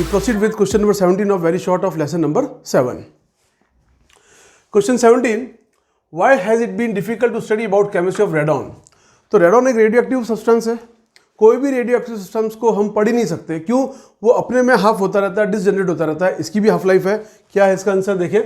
We proceed with question number 17 of very short of lesson number 7. Question 17. Why has it been difficult to study about chemistry of radon? तो radon एक radioactive substance है. कोई भी radioactive substance को हम पढ़ ही नहीं सकते. क्यों? वो अपने में हाफ होता रहता है, डिसजनरेट होता रहता है. इसकी भी हाफ लाइफ है. क्या है इसका आंसर? देखिए,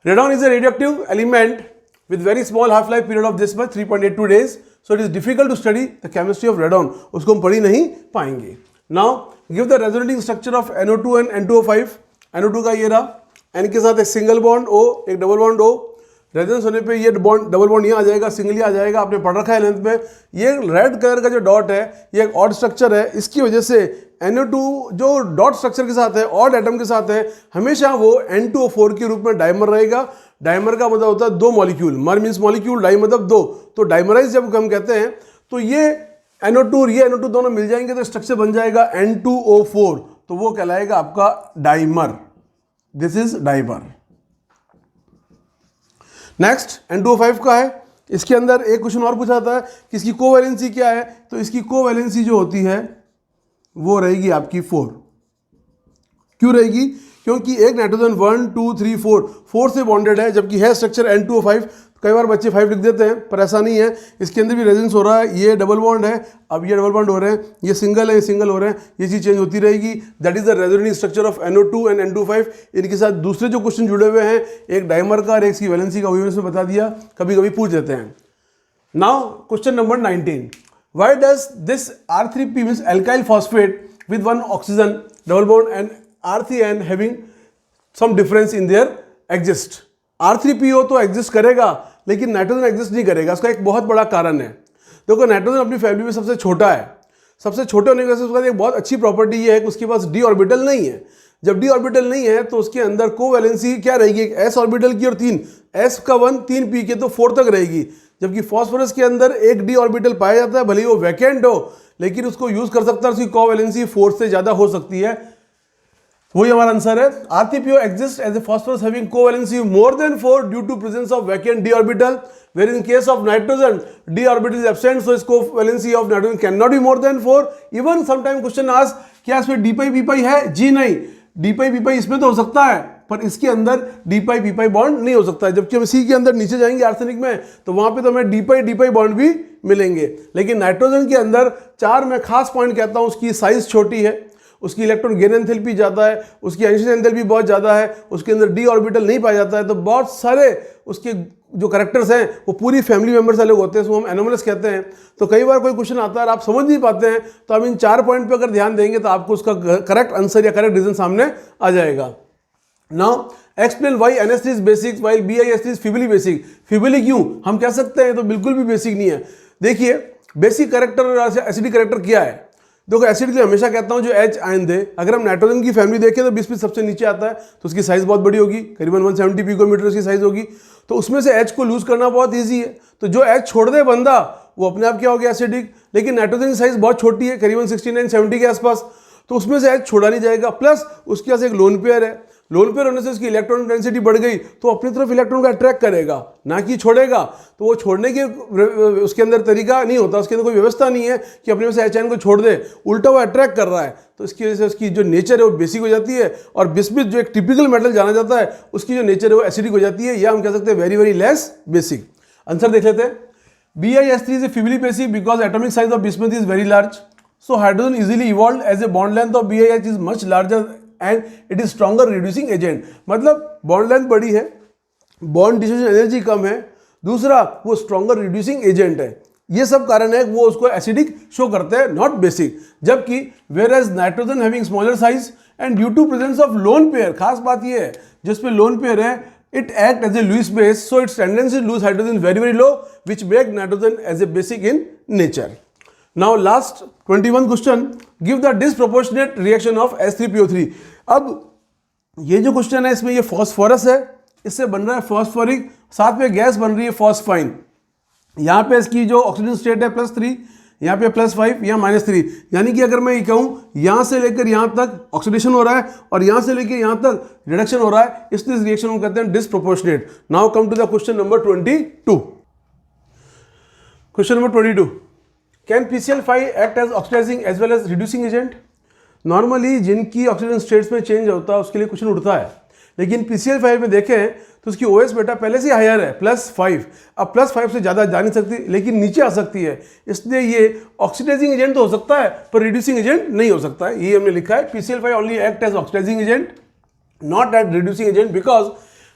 radon is a radioactive element with very small half life period of this much 3.82 days. So it is difficult to study the chemistry of radon. उसको हम पढ़ ही नहीं पाएंगे. Now give the resonating structure of NO2 and N2O5. NO2 का ये रहा, N के साथ एक सिंगल बॉन्ड O, एक डबल बॉन्ड O. रेजोनेंस होने पे ये बॉन्ड डबल बॉन्ड यहाँ आ जाएगा, सिंगल आ जाएगा. आपने पढ़ रखा है लेंथ में. ये रेड कलर का जो डॉट है ये एक ऑड स्ट्रक्चर है. इसकी वजह से NO2 जो डॉट स्ट्रक्चर के साथ है, ऑड एटम के साथ है, हमेशा वो N2O4 के रूप में डाइमर रहेगा. डाइमर का मतलब होता है दो मॉलिक्यूल. मर मीन्स मॉलिक्यूल, डाई मतलब दो. तो डाइमराइज जब हम कहते हैं तो ये NO2 और ये NO2 दोनों मिल जाएंगे तो स्ट्रक्चर बन जाएगा N2O4. तो वो कहलाएगा आपका dimer. This is dimer. Next N2O5 का है. इसके अंदर एक क्वेश्चन और पूछा था कि इसकी कोवैलेंसी क्या है. तो इसकी कोवैलेंसी जो होती है वो रहेगी आपकी 4. क्यों रहेगी? क्योंकि एक नाइट्रोजन 1 2 3 4 से बॉन्डेड है, जबकि है स्ट्रक्चर N2O5. कई बार बच्चे 5 लिख देते हैं, पर ऐसा नहीं है. इसके अंदर भी रेजोनेंस हो रहा है. ये डबल बॉन्ड है, अब ये डबल बॉन्ड हो रहे हैं. ये सिंगल है, ये सिंगल हो रहे हैं. ये चीज़ चेंज होती रहेगी. That is the resonating structure of NO2 and N2O5. इनके साथ दूसरे जो क्वेश्चन जुड़े हुए हैं, एक डाइमर का और एक इसकी वैलेंसी का, वही इसमें बता दिया. कभी कभी पूछ देते हैं. Now question number 19. Why does this R3P means alkyl phosphate with one oxygen double bond and R3N having some difference in their exist. R3PO तो एग्जिस्ट करेगा लेकिन नाइट्रोजन एग्जिस्ट नहीं करेगा. इसका एक बहुत बड़ा कारण है. देखो, नाइट्रोजन अपनी फैमिली में सबसे छोटा है. सबसे छोटे होने की वजह से उसका एक बहुत अच्छी प्रॉपर्टी ये है कि उसके पास d ऑर्बिटल नहीं है. जब d ऑर्बिटल नहीं है तो उसके अंदर कोवैलेंसी क्या रहेगी? एक s ऑर्बिटल की और 3 s का 1 3 p के, तो 4 तक रहेगी. जबकि फॉस्फोरस के अंदर एक d ऑर्बिटल पाया जाता है, भले ही वो वैकेंट हो, लेकिन उसको यूज कर सकता है. उसकी कोवैलेंसी 4 से ज्यादा हो सकती है. वही हमारा आंसर है. R3PO exists as a phosphorus having covalency more than 4 due to presence of vacant d orbital, whereas in case of nitrogen d orbital is absent, so its covalency of nitrogen cannot be more than 4. Even sometime question asks क्या इसमें d pi p pi है? जी नहीं. d pi p pi इसमें तो हो सकता है, पर इसके अंदर d pi p pi bond नहीं हो सकता है. जबकि हम C के अंदर नीचे जाएंगे आर्सेनिक में, तो वहां पे तो हमें d pi बॉन्ड भी मिलेंगे. लेकिन नाइट्रोजन के अंदर 4 में खास पॉइंट कहता हूं, उसकी साइज छोटी है, उसकी इलेक्ट्रॉन गेन एंथैल्पी ज़्यादा है, उसकी एडिशन एंथैल्पी बहुत ज़्यादा है, उसके अंदर d ऑर्बिटल नहीं पाया जाता है. तो बहुत सारे उसके जो करैक्टर्स हैं वो पूरी फैमिली मेंबर्स वाले होते हैं, उसको हम एनोमलस कहते हैं. तो कई बार कोई क्वेश्चन आता है और आप समझ नहीं पाते हैं, तो आप इन 4 पॉइंट पे अगर ध्यान देंगे तो आपको उसका करेक्ट आंसर या करेक्ट रीजन सामने आ जाएगा. Now explain why NH3 is basic while BiH3 is feebly basic. Feebly क्यों हम कह सकते हैं? तो बिल्कुल भी बेसिक नहीं है. देखिए, बेसिक करेक्टर और एसिडिक करेक्टर क्या है. देखो, एसिड के हमेशा कहता हूं जो H आयन दे. अगर हम नाइट्रोजन की फैमिली देखें तो 20 सबसे नीचे आता है, तो उसकी साइज बहुत बड़ी होगी, करीबन 170 पिकोमीटर उसकी साइज होगी. तो उसमें से H को लूज करना बहुत ईजी है. तो जो H छोड़ दे बंदा, वो अपने आप क्या हो गया? एसिडिक. लेकिन नाइट्रोजन की साइज बहुत छोटी है, करीबन 69-70 के आसपास, तो उसमें से H छोड़ा नहीं जाएगा. प्लस उसके पास एक लोन पेयर है. लोन पेयर होने से उसकी इलेक्ट्रॉन डेंसिटी बढ़ गई, तो अपनी तरफ इलेक्ट्रॉन का अट्रैक्ट करेगा, ना कि छोड़ेगा. तो वो छोड़ने के उसके अंदर तरीका नहीं होता, उसके अंदर कोई व्यवस्था नहीं है कि अपने में से H आयन को छोड़ दे. उल्टा वो अट्रैक्ट कर रहा है. तो इसकी वजह से उसकी जो नेचर है वो बेसिक हो जाती है. और बिस्मिथ जो एक टिपिकल मेटल जाना जाता है, उसकी जो नेचर है वो एसिडिक हो जाती है, या हम कह सकते हैं very very less basic. Answer देख लेते हैं. BiH3 is a feebly basic because atomic size of bismuth is very large. So hydrogen easily evolve as a bond length of BiH is much larger and it is stronger reducing agent. मतलब bond length बड़ी है, bond distribution energy कम है, दूसरा वो stronger reducing agent है. ये सब कारण है वो उसको एसिडिक शो करते हैं, नॉट बेसिक. जबकि whereas nitrogen having smaller size and due to presence of lone pair, खास बात ये है जिसपे लोन पेयर है, it act as a Lewis base, so its tendency to lose hydrogen very very low, which make nitrogen as a basic in nature. Now last 21 question, give the disproportionate reaction of H3PO3. अब ये जो question है इसमें ये phosphorus है, इससे बन रहा है फॉस्फोरिक, साथ में गैस बन रही है फॉस्फाइन. यहाँ पे इसकी जो ऑक्सीजन स्टेट है +3, यहाँ पे +5, यहाँ -3. यानी कि अगर मैं ये कहूँ यहाँ से लेकर यहाँ तक ऑक्सीडेशन हो रहा है और यहाँ से लेकर यहाँ तक रिडक्शन हो रहा है, इसलिए इस रिएक्शन को कहते हैं disproportionate. Now come to the question number 22. Question number 22. Can PCl5 act as oxidizing as well as reducing agent? Normally जिनकी ऑक्सीजन स्टेट्स में चेंज होता है उसके लिए क्वेश्चन उठता है, लेकिन PCl5 में देखें तो उसकी OH बेटा पहले से हायर है +5, अब +5 से ज़्यादा जा नहीं सकती लेकिन नीचे आ सकती है, इसलिए ये ऑक्सीडाइजिंग एजेंट तो हो सकता है पर रिड्यूसिंग एजेंट नहीं हो सकता है। ये हमने लिखा है PCl5 only act as oxidising agent not at reducing agent because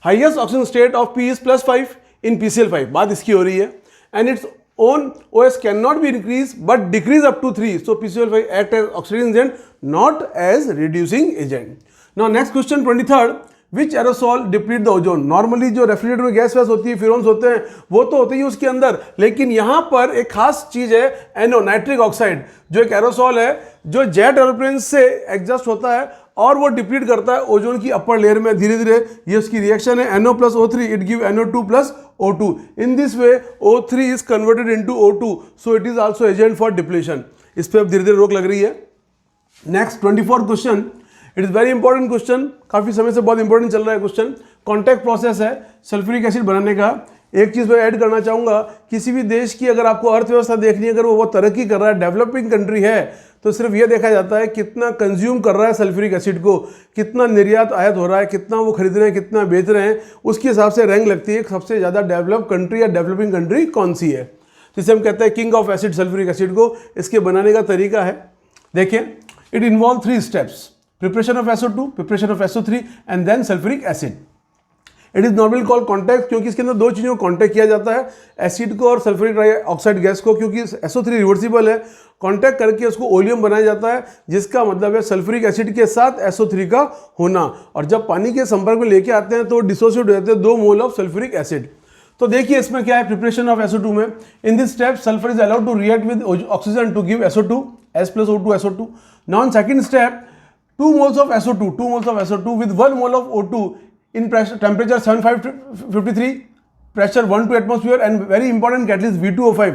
highest oxygen state of P is +5 in PCl5, बात इसकी हो रही है, and its own OH cannot be increased but decrease up to 3, so PCl5 act as oxidizing agent not as reducing agent. Now next question 23rd, which aerosol deplete the ozone? Normally जो refrigerator में gas वैस होती है, फ्यूरॉन्स होते हैं, वो तो होते ही उसके अंदर, लेकिन यहाँ पर एक खास चीज़ है NO नाइट्रिक ऑक्साइड, जो एक एरोसॉल है जो जेट एरोप्लेन से एग्जॉस्ट होता है और वो डिप्लीट करता है ओजोन की अपर लेयर में धीरे धीरे। ये उसकी रिएक्शन है NO + O3, it give NO2 + O2। In this way O3 is converted into O2, so it is also agent for depletion. इस पर अब धीरे धीरे रोक लग रही है। Next 24 question, it is very important question, काफ़ी समय से बहुत इंपॉर्टेंट चल रहा है क्वेश्चन। कॉन्टैक्ट प्रोसेस है सल्फ्यूरिक एसिड बनाने का। एक चीज़ मैं ऐड करना चाहूँगा, किसी भी देश की अगर आपको अर्थव्यवस्था देखनी है, अगर वो बहुत तरक्की कर रहा है, डेवलपिंग कंट्री है, तो सिर्फ ये देखा जाता है कितना कंज्यूम कर रहा है सल्फ्यूरिक एसिड को, कितना निर्यात आयात हो रहा है, कितना वो खरीद रहे हैं, कितना बेच रहे हैं, उसके हिसाब से रैंक लगती है सबसे ज़्यादा डेवलप कंट्री या डेवलपिंग कंट्री कौन सी है। जिसे हम कहते हैं king of acid sulphuric acid को। इसके बनाने का तरीका है, देखिए, it involve 3 steps: preparation of SO2, preparation of SO3 and then sulphuric acid. It is normally called contact क्योंकि इसके अंदर 2 चीज़ों को कॉन्टैक्ट किया जाता है, एसिड को और सल्फ्यूरिक डाइऑक्साइड गैस को, क्योंकि SO3 रिवर्सिबल है, कॉन्टैक्ट करके उसको ओलियम बनाया जाता है, जिसका मतलब है सल्फ्यूरिक एसिड के साथ SO3 का होना, और जब पानी के संपर्क में लेके आते हैं तो डिसोसिएट हो जाते हैं 2 मोल ऑफ सल्फ्यूरिक एसिड। तो देखिए इसमें क्या है, प्रिपरेशन ऑफ SO2 में, in this step sulphur is allowed to react with oxygen to give SO2, S + O2 SO2। Now in second step 2 moles of SO2 with 1 mole of O2 in pressure, temperature 753, pressure 1 to atmosphere, and very important catalyst V2O5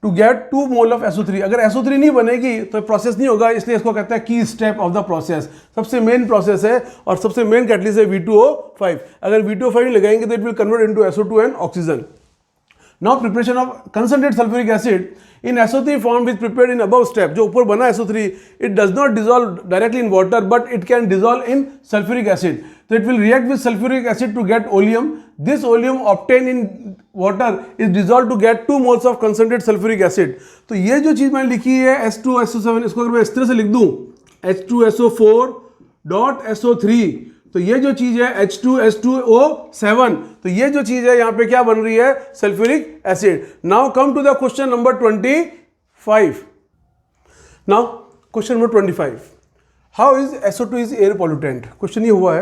to get 2 mole of SO3। अगर SO3 नहीं बनेगी तो process नहीं होगा, इसलिए इसको कहते हैं की स्टेप ऑफ द प्रोसेस, सबसे मेन प्रोसेस है और सबसे मेन कैटलिस्ट है V2O5। अगर V2O5 नहीं लगाएंगे तो it will convert into SO2 and oxygen. Now preparation of concentrated sulfuric acid in SO3 form which prepared in above step, जो ऊपर बना SO3, it does not dissolve directly in water but it can dissolve in sulfuric acid, so it will react with sulfuric acid to get oleum. This oleum obtained in water is dissolved to get 2 moles of concentrated sulfuric acid। तो ये जो चीज़ मैंने लिखी है H2SO7, इसको अगर मैं इस तरह से लिख दूँ H2SO4.SO3, तो ये जो चीज़ है H2S2O7, तो ये जो चीज़ है यहाँ पे क्या बन रही है, sulphuric acid. Now come to the question number 25। Now question number 25, how is SO2 is air pollutant. Question ये हुआ है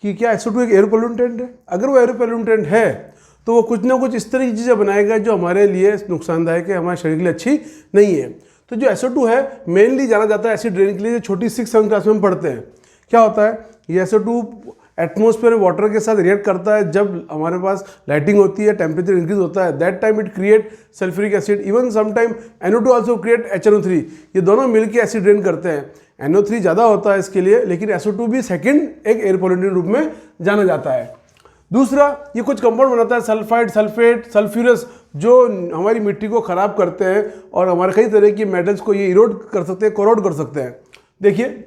कि क्या SO2 एक एयर पोल्यूटेंट है। अगर वो एयर पोल्यूटेंट है तो वो कुछ ना कुछ इस तरह की चीज़ें बनाएगा जो हमारे लिए नुकसानदायक है, हमारे शरीर के लिए अच्छी नहीं है। तो जो SO2 है मेनली जाना जाता है एसिड रेन के लिए, जो छोटी 6th क्लास में हम पढ़ते हैं। क्या होता है, ये SO2 एटमॉस्फेयर में वाटर के साथ रिएक्ट करता है, जब हमारे पास लाइटिंग होती है, टेम्परेचर इंक्रीज होता है, that time it create sulphuric acid. Even sometime NO2 also create HNO3, ये दोनों मिलकर एसिड रेन करते हैं। NO3 ज़्यादा होता है इसके लिए, लेकिन SO2 भी सेकंड एक एयर पोल्यूटेंट रूप में जाना जाता है। दूसरा, ये कुछ कंपाउंड बनाता है सल्फाइड, सल्फेट, सल्फ्यूरस, जो हमारी मिट्टी को ख़राब करते हैं और हमारे कई तरह की मेटल्स को ये इरोड कर सकते हैं, कोरोड कर सकते हैं। देखिए,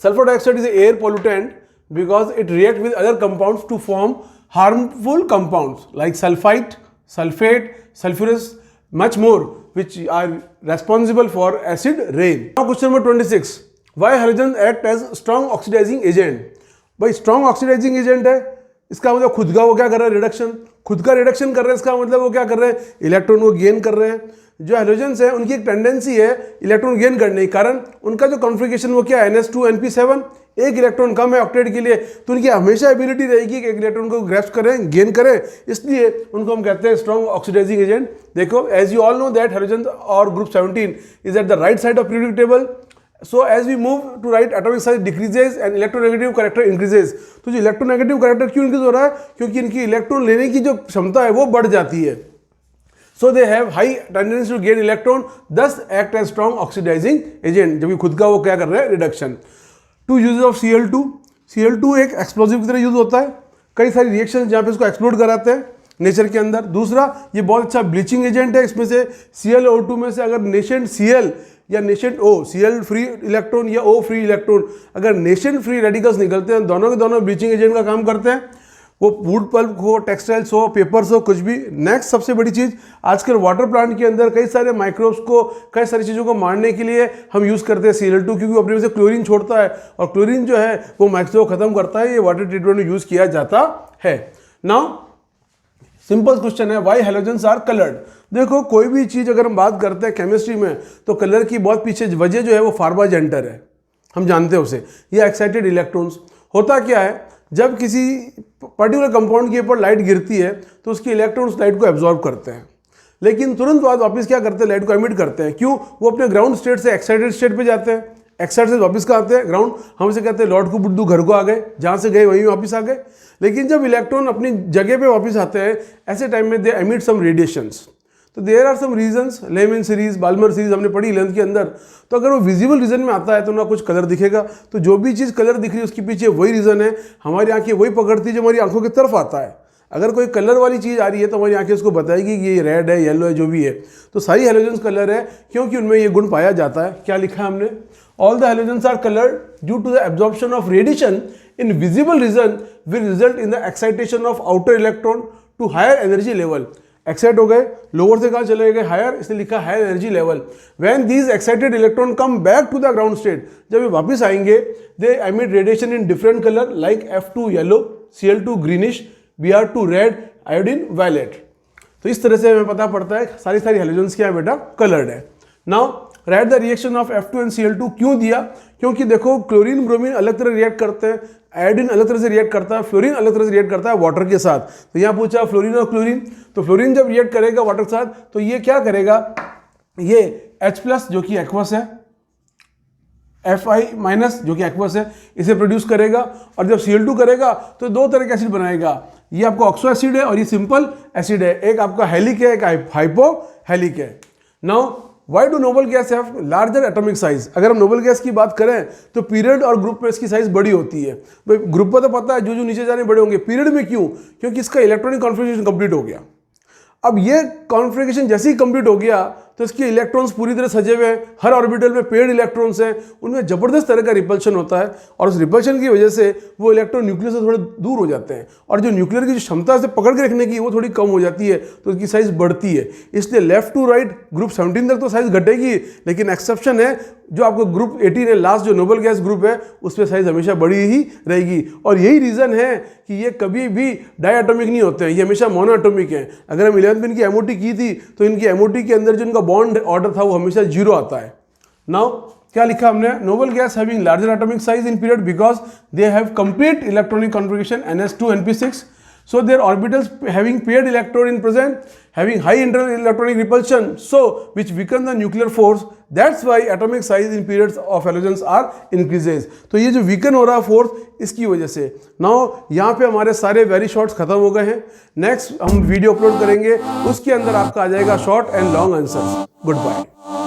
sulfur dioxide is an air pollutant because it reacts with other compounds to form harmful compounds like sulfite, sulfate, sulfurous, much more, which are responsible for acid rain. Now question number 26, why halogens act as strong oxidizing agent। भाई strong oxidizing agent है, इसका मतलब खुद का वो क्या कर रहा है, रिडक्शन, खुद का रिडक्शन कर रहे हैं, इसका मतलब वो क्या कर रहे हैं, इलेक्ट्रॉन को गेन कर रहे हैं। जो हेलोजेंस है उनकी एक टेंडेंसी है इलेक्ट्रॉन गेन करने के कारण, उनका जो कॉन्फ़िगरेशन वो क्या है, NS2 एक इलेक्ट्रॉन कम है ऑक्टेट के लिए, तो उनकी हमेशा एबिलिटी रहेगी कि एक इलेक्ट्रॉन को ग्रैस्प करें, गेन करें, इसलिए उनको हम कहते हैं स्ट्रॉन्ग ऑक्सीडाइजिंग एजेंट। देखो, as you all know that halogen और group 17 is at the right side of periodic table, so as we move to right atomic size decreases and electronegative character increases. तो जो electronegative character क्यों increase हो रहा है, क्योंकि इनकी electron लेने की जो क्षमता है वो बढ़ जाती है। So they have high tendency to gain electron, thus act as strong oxidizing agent, जबकि खुद का वो क्या कर रहे हैं, reduction. To uses of Cl2 एक एक्सप्लोजिव की तरह यूज होता है, कई सारी रिएक्शन जहाँ पे इसको एक्सप्लोड कराते हैं नेचर के अंदर। दूसरा, ये बहुत अच्छा ब्लीचिंग एजेंट है, इसमें से ClO2 में से अगर नेशेंट Cl या नेशेंट O, Cl फ्री इलेक्ट्रॉन या O फ्री इलेक्ट्रॉन, अगर नेशेंट फ्री रेडिकल्स निकलते हैं, दोनों के दोनों ब्लीचिंग एजेंट का काम करते हैं, वो वुड पल्प हो, टेक्सटाइल्स हो, पेपर्स हो, कुछ भी। नेक्स्ट सबसे बड़ी चीज़, आजकल वाटर प्लांट के अंदर कई सारे माइक्रोब्स को, कई सारी चीज़ों को मारने के लिए हम यूज़ करते हैं Cl2, क्योंकि वो अपने में से क्लोरीन छोड़ता है और क्लोरीन जो है वो माइक्रो को खत्म करता है। ये वाटर ट्रीटमेंट में यूज़ किया जाता है। नाउ सिंपल क्वेश्चन है, व्हाई हैलोजेंस आर कलर्ड। देखो कोई भी चीज़ अगर हम बात करते हैं केमिस्ट्री में, तो कलर की बहुत पीछे वजह जो है वो फार्माजेंटर है, हम जानते हैं उसे, या एक्साइटेड इलेक्ट्रॉन्स। होता क्या है, जब किसी पर्टिकुलर कंपाउंड के ऊपर लाइट गिरती है तो उसके इलेक्ट्रॉन्स लाइट को एब्जॉर्ब करते हैं, लेकिन तुरंत बाद वापस क्या करते हैं, लाइट को एमिट करते हैं। क्यों? वो अपने ग्राउंड स्टेट से एक्साइटेड स्टेट पे जाते हैं, एक्साइटेड से वापस कहाँ आते हैं, ग्राउंड। हम इसे कहते हैं लौट को बुड्डू घर को आ गए, जहाँ से गए वहीं वापस आ गए। लेकिन जब इलेक्ट्रॉन अपनी जगह पे वापस आते हैं, ऐसे टाइम में दे एमिट सम रेडिएशंस। तो there are some regions, Lyman series, Balmer series हमने पढ़ी 11th के अंदर। तो अगर वो विजिबल रीजन में आता है तो ना कुछ कलर दिखेगा, तो जो भी चीज़ कलर दिख रही है उसके पीछे वही रीज़न है। हमारी आंखें वही पकड़ती है जो हमारी आंखों की तरफ आता है। अगर कोई कलर वाली चीज़ आ रही है तो हमारी आंखें उसको बताएगी कि ये रेड है, येलो है, जो भी है। तो सारी हैलोजेंस कलर है क्योंकि उनमें ये गुण पाया जाता है। क्या लिखा है हमने, all the halogens are coloured due to the absorption of radiation in visible region will result in the excitation of outer electron to higher energy level. Excite हो गए, लोअर से कहाँ चले गए, हायर, इसलिए लिखा higher energy level. When these excited electron come back to the ground state, जब ये वापस आएंगे, they emit radiation in different colour like F2 yellow, Cl2 greenish, Br2 red, iodine violet. तो इस तरह से हमें पता पड़ता है सारी हैलोजेंस क्या है बेटा, कलर्ड है। Now right the reaction of F2 and Cl2। क्यों दिया? क्योंकि देखो क्लोरीन ब्रोमीन अलग तरह रिएक्ट करते हैं, आयोडीन अलग तरह से रिएक्ट करता है, फ्लोरीन अलग तरह से रिएक्ट करता है वाटर के साथ। तो यहाँ पूछा फ्लोरीन और क्लोरीन, तो फ्लोरीन जब रिएक्ट करेगा वाटर के साथ तो ये क्या करेगा, ये H+ जो कि एक्वस है, Fi- जो कि एक्वस है, इसे प्रोड्यूस करेगा। और जब Cl2 करेगा तो दो तरह के एसिड बनाएगा, ये आपका ऑक्सो एसिड है और ये सिंपल एसिड है। एक आपका हेलिक है, एक हाइपो हेलिक है। Now why do noble guys have larger atomic size. अगर हम नोबल गैस की बात करें तो पीरियड और ग्रुप में इसकी साइज बड़ी होती है। भाई ग्रुप में तो पता है जो नीचे जाने बड़े होंगे, पीरियड में क्यों? क्योंकि इसका इलेक्ट्रॉनिक कॉन्फ़िगरेशन कंप्लीट हो गया। अब ये कॉन्फ़िगरेशन जैसे ही कंप्लीट हो गया तो इसके इलेक्ट्रॉन्स पूरी तरह सजे हुए हैं, हर ऑर्बिटल में पेड इलेक्ट्रॉन्स हैं, उनमें जबरदस्त तरह का रिपल्शन होता है और उस रिपल्शन की वजह से वो इलेक्ट्रॉन न्यूक्लियस से थोड़े दूर हो जाते हैं और जो न्यूक्लियर की जो क्षमता से पकड़ के रखने की वो थोड़ी कम हो जाती है, तो उसकी साइज बढ़ती है। इसलिए लेफ्ट टू राइट ग्रुप 17 तक तो साइज घटेगी, लेकिन एक्सेप्शन है जो आपको ग्रुप 18 है, लास्ट जो नोबल गैस ग्रुप है, उस पर साइज हमेशा बड़ी ही रहेगी। और यही रीज़न है कि ये कभी भी डायटोमिक नहीं होते हैं, ये हमेशा मोनोएटॉमिक हैं। अगर हम 11th में इनकी एमओटी की थी तो इनकी एमओटी के अंदर जो इनका बॉन्ड ऑर्डर था वो हमेशा 0 आता है। नाउ क्या लिखा हमने, noble gas having larger atomic size in period because they have complete electronic configuration NS2 NP6, so their orbitals having paired electron in present, having high internal electronic repulsion, so which weaken the nuclear force. That's why atomic size in periods of halogens are increases. तो ये जो weaken हो रहा है force इसकी वजह से। Now यहाँ पे हमारे सारे वेरी शॉर्ट्स खत्म हो गए हैं। नेक्स्ट हम वीडियो अपलोड करेंगे, उसके अंदर आपका आ जाएगा short and long answers. Good bye.